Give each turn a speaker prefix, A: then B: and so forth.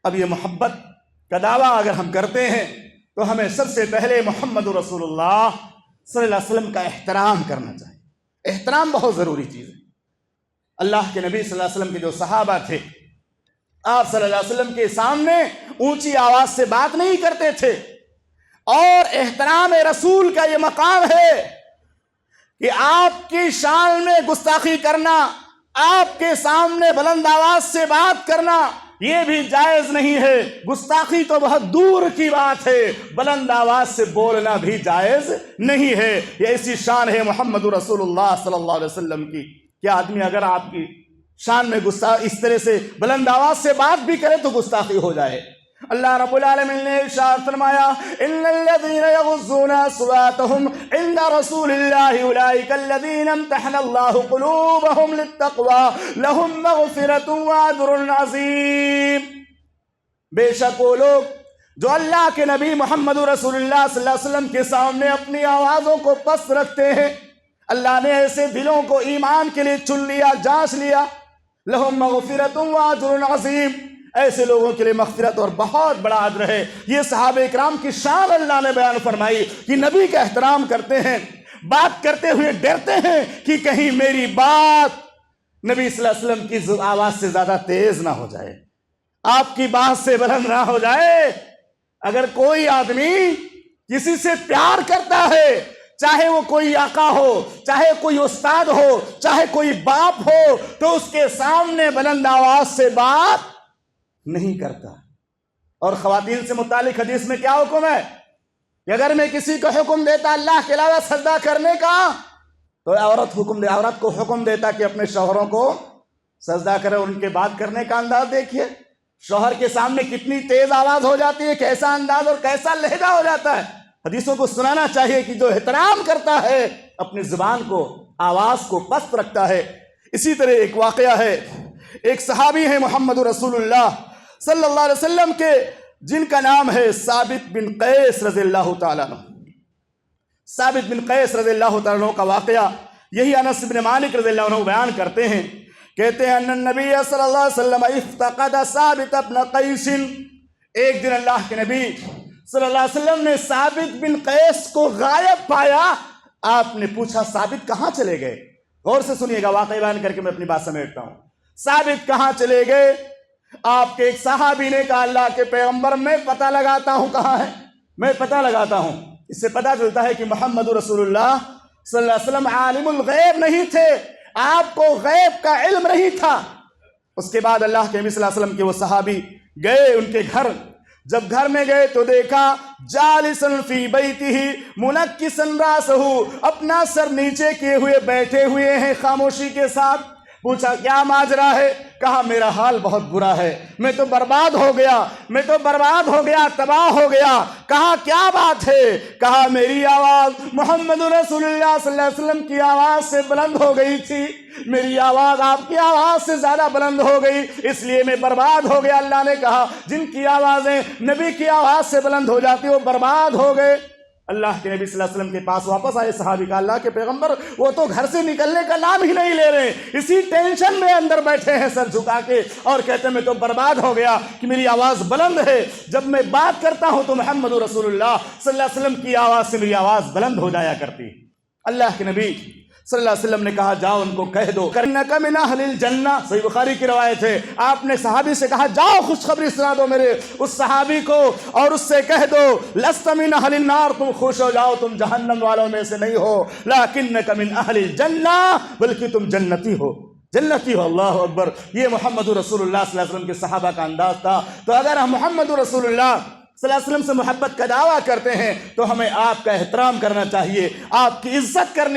A: اب یہ محبت کا دعویٰ اگر ہم کرتے ہیں تو ہمیں سب سے پہلے محمد رسول اللہ صلی اللہ علیہ وسلم کا احترام کرنا چاہیے۔ احترام بہت ضروری چیز ہے۔ اللہ کے نبی صلی اللہ علیہ وسلم کے جو صحابہ تھے، آپ صلی اللہ علیہ وسلم کے سامنے اونچی آواز سے بات نہیں کرتے تھے، اور احترام رسول کا یہ مقام ہے کہ آپ کی شان میں گستاخی کرنا، آپ کے سامنے بلند آواز سے بات کرنا یہ بھی جائز نہیں ہے۔ گستاخی تو بہت دور کی بات ہے، بلند آواز سے بولنا بھی جائز نہیں ہے۔ یہ ایسی شان ہے محمد رسول اللہ صلی اللہ علیہ وسلم کی کہ آدمی اگر آپ کی شان میں اس طرح سے بلند آواز سے بات بھی کرے تو گستاخی ہو جائے۔ اللہ رب العالمین نے ارشاد فرمایا ان الذين يغضون اصواتهم عند رسول الله اولئك الذين امتحن الله قلوبهم للتقوى لهم مغفرة واجر عظیم۔ بے شک وہ لوگ جو اللہ کے نبی محمد رسول اللہ صلی اللہ علیہ وسلم کے سامنے اپنی آوازوں کو پست رکھتے ہیں، اللہ نے ایسے دلوں کو ایمان کے لیے چن لیا، جانچ لیا۔ لهم مغفرة واجر عظیم، ایسے لوگوں کے لیے مغفرت اور بہت بڑا اجر ہے۔ یہ صحابہ کرام کی شان اللہ نے بیان فرمائی کہ نبی کا احترام کرتے ہیں، بات کرتے ہوئے ڈرتے ہیں کہ کہیں میری بات نبی صلی اللہ علیہ وسلم کی آواز سے زیادہ تیز نہ ہو جائے، آپ کی بات سے بلند نہ ہو جائے۔ اگر کوئی آدمی کسی سے پیار کرتا ہے، چاہے وہ کوئی آقا ہو، چاہے کوئی استاد ہو، چاہے کوئی باپ ہو، تو اس کے سامنے بلند آواز سے بات نہیں کرتا۔ اور خواتین سے متعلق حدیث میں کیا حکم ہے کہ اگر میں کسی کو حکم دیتا اللہ کے علاوہ سجدہ کرنے کا، تو عورت کو حکم دیتا کہ اپنے شوہروں کو سجدہ کرے۔ ان کے بات کرنے کا انداز دیکھیے، شوہر کے سامنے کتنی تیز آواز ہو جاتی ہے، کیسا انداز اور کیسا لہجہ ہو جاتا ہے۔ حدیثوں کو سنانا چاہیے کہ جو احترام کرتا ہے اپنی زبان کو، آواز کو پست رکھتا ہے۔ اسی طرح ایک واقعہ ہے، ایک صحابی ہے محمد رسول اللہ صلی اللہ علیہ وسلم کے، جن کا نام ہے ثابت بن قیس رضی اللہ تعالیٰ عنہ۔ ثابت بن قیس رضی اللہ تعالیٰ عنہ کا واقعہ یہی انس بن مالک رضی اللہ عنہ بیان کرتے ہیں، کہتے ہیں ان النبی صلی اللہ علیہ وسلم افتقد ثابت بن قیس۔ ایک دن اللہ کے نبی صلی اللہ علیہ وسلم نے ثابت بن قیس کو غائب پایا۔ آپ نے پوچھا ثابت کہاں چلے گئے؟ غور سے سنیے گا، واقعی بیان کر کے میں اپنی بات سمیٹتا ہوں۔ ثابت کہاں چلے گئے؟ آپ کے ایک صحابی نے کہا اللہ کے پیغمبر میں پتہ لگاتا ہوں کہاں ہے، میں پتہ لگاتا ہوں۔ اس سے پتہ چلتا ہے کہ محمد رسول اللہ صلی اللہ علیہ وسلم عالم الغیب نہیں تھے، آپ کو غیب کا علم نہیں تھا۔ اس کے بعد اللہ کے نبی صلی اللہ علیہ وسلم کے وہ صحابی گئے ان کے گھر۔ جب گھر میں گئے تو دیکھا جالسن فی بیتہ منکسن راسہ، اپنا سر نیچے کیے ہوئے بیٹھے ہوئے ہیں خاموشی کے ساتھ۔ پوچھا کیا ماجرا ہے؟ کہا میرا حال بہت برا ہے، میں تو برباد ہو گیا، میں تو برباد ہو گیا، تباہ ہو گیا۔ کہا کیا بات ہے؟ کہا میری آواز محمد رسول اللہ صلی اللہ علیہ وسلم کی آواز سے بلند ہو گئی تھی، میری آواز آپ کی آواز سے زیادہ بلند ہو گئی، اس لیے میں برباد ہو گیا۔ اللہ نے کہا جن کی آوازیں نبی کی آواز سے بلند ہو جاتی وہ برباد ہو گئے۔ اللہ کے نبی صلی اللہ علیہ وسلم کے پاس واپس آئے صحابی کا، اللہ کے پیغمبر وہ تو گھر سے نکلنے کا نام ہی نہیں لے رہے، اسی ٹینشن میں اندر بیٹھے ہیں سر جھکا کے، اور کہتے ہیں میں تو برباد ہو گیا کہ میری آواز بلند ہے، جب میں بات کرتا ہوں تو محمد رسول اللہ صلی اللہ علیہ وسلم کی آواز سے میری آواز بلند ہو جایا کرتی۔ اللہ کے نبی صلی اللہ علیہ وسلم نے کہا جاؤ ان کو کہہ دو انک من اہل الجنہ، صحیح بخاری کی روایت ہے۔ آپ نے صحابی سے کہا جاؤ خوشخبری سنا دو میرے اس صحابی کو، اور اس سے کہہ دو لست من اہل النار، تم خوش ہو جاؤ، تم جہنم والوں میں سے نہیں ہو، لیکنک من اہل الجنہ، بلکہ تم جنتی ہو، جنتی ہو۔ اللہ اکبر۔ یہ محمد رسول اللہ صلی اللہ علیہ وسلم کے صحابہ کا انداز تھا۔ تو اگر ہم محمد رسول اللہ صلی اللہ علیہ وسلم سے محبت کا دعویٰ کرتے ہیں تو ہمیں آپ کا احترام کرنا چاہیے، آپ کی عزت کرنی